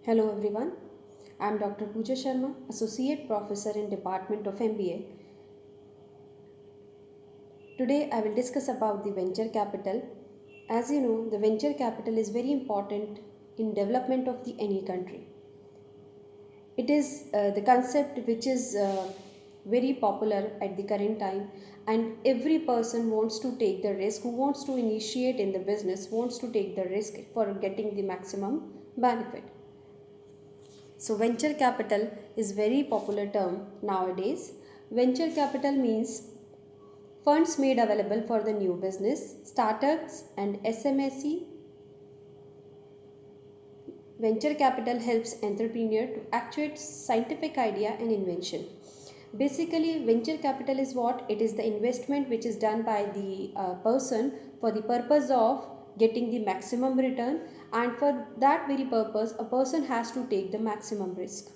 Hello everyone, I am Dr. Pooja Sharma, Associate Professor in Department of MBA. Today I will discuss about the venture capital. As you know, the venture capital is very important in development of any country. It is the concept which is very popular at the current time, and every person wants to take the risk, who wants to initiate in the business wants to take the risk for getting the maximum benefit. So venture capital is very popular term nowadays. Venture capital means funds made available for the new business, startups and SMSE. Venture capital helps entrepreneur to actuate scientific idea and invention. Basically, venture capital is what? It is the investment which is done by the person for the purpose of getting the maximum return, and for that very purpose a person has to take the maximum risk.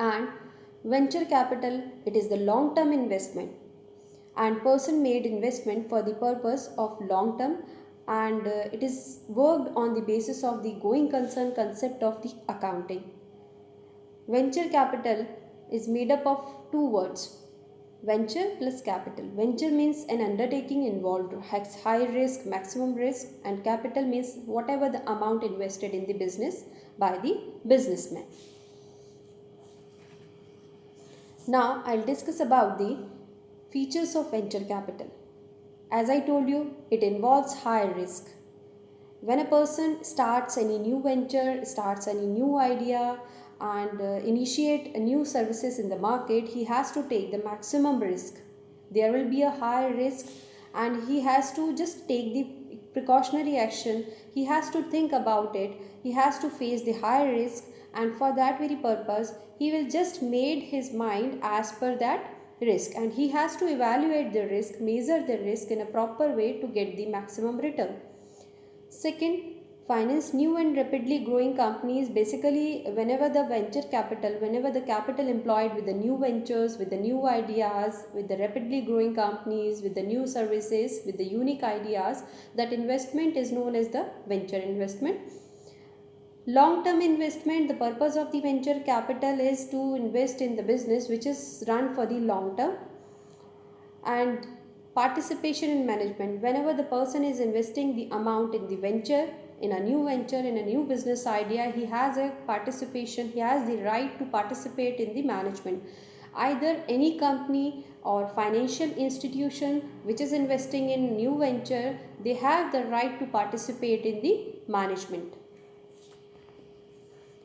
And venture capital, it is the long term investment, and person made investment for the purpose of long term, and it is worked on the basis of the going concern concept of the accounting. Venture capital is made up of two words: venture plus capital. Venture means an undertaking involved has high risk, maximum risk, and capital means whatever the amount invested in the business by the businessman. Now I'll discuss about the features of venture capital. As I told you, it involves high risk. When a person starts any new venture, starts any new idea, and initiate new services in the market, he has to take the maximum risk. There will be a high risk, and he has to just take the precautionary action. He has to think about it. He has to face the high risk, and for that very purpose, he will just made his mind as per that risk, and he has to evaluate the risk, measure the risk in a proper way to get the maximum return. Second, finance new and rapidly growing companies. Basically, whenever the capital employed with the new ventures, with the new ideas, with the rapidly growing companies, with the new services, with the unique ideas, that investment is known as the venture investment. Long term investment, the purpose of the venture capital is to invest in the business which is run for the long term. And participation in management, whenever the person is investing the amount in the venture, in a new business idea, he has a participation, he has the right to participate in the management. Either any company or financial institution which is investing in new venture, they have the right to participate in the management.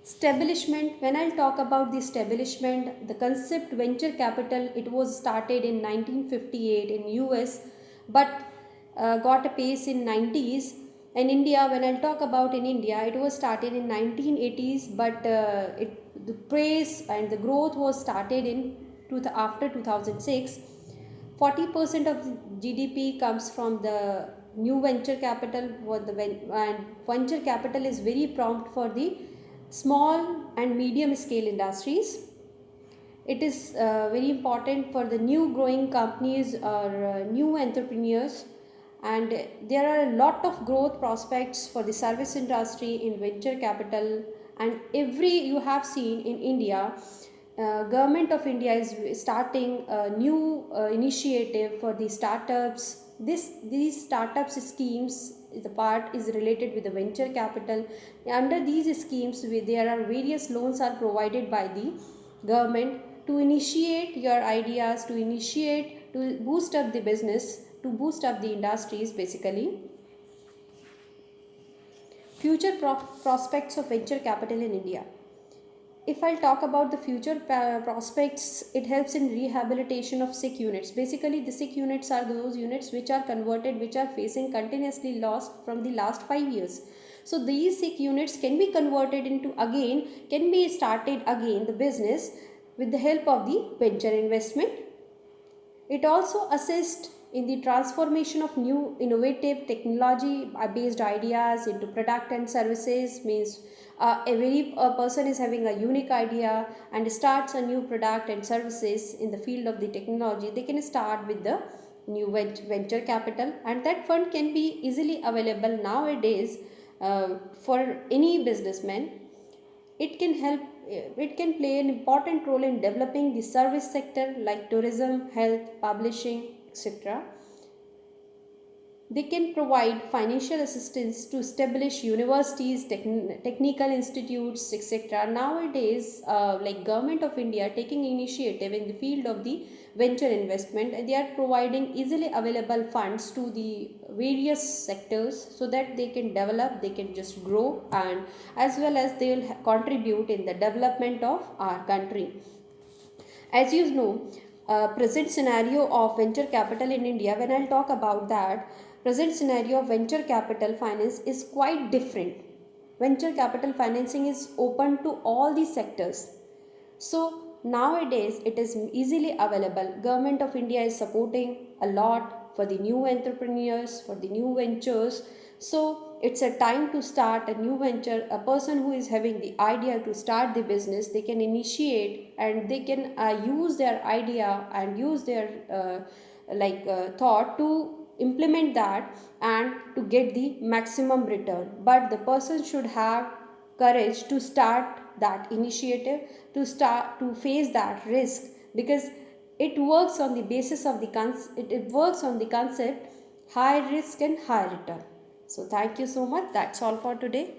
Establishment, when I'll talk about the establishment, the concept venture capital, it was started in 1958 in US, but got a pace in 90s. In India, when I'll talk about in India, it was started in 1980s, but the pace and the growth was started after 2006. 40% of the GDP comes from the new venture capital, and venture capital is very prompt for the small and medium scale industries. It is very important for the new growing companies or new entrepreneurs, and there are a lot of growth prospects for the service industry in venture capital. And you have seen in India, government of India is starting a new initiative for the startups. These startups schemes, the part is related with the venture capital. Under these schemes, there are various loans are provided by the government to initiate your ideas, to boost up the business, to boost up the industries. Basically, future prospects of venture capital in India. If I'll talk about the future prospects, it helps in rehabilitation of sick units. Basically, the sick units are those units which are converted, which are facing continuously loss from the last 5 years. So these sick units can be converted into again, can be started again the business with the help of the venture investment. It also assists in the transformation of new innovative technology based ideas into product and services. Means a person is having a unique idea and starts a new product and services in the field of the technology, they can start with the new venture capital, and that fund can be easily available nowadays for any businessman. it can help, it can play an important role in developing the service sector like tourism, health, publishing, etc. They can provide financial assistance to establish universities, technical institutes, etc. Nowadays, like Government of India taking initiative in the field of the venture investment, they are providing easily available funds to the various sectors so that they can develop, they can just grow, and as well as they will contribute in the development of our country. As you know, present scenario of venture capital in India, when I'll talk about that, present scenario of venture capital finance is quite different. Venture capital financing is open to all these sectors. So nowadays it is easily available. Government of India is supporting a lot for the new entrepreneurs, for the new ventures. So it's a time to start a new venture. A person who is having the idea to start the business, they can initiate and they can use their idea and use their thought to implement that and to get the maximum return. But the person should have courage to start that initiative, to start to face that risk, because it works on the basis of the it works on the concept high risk and high return. So thank you so much. That's all for today.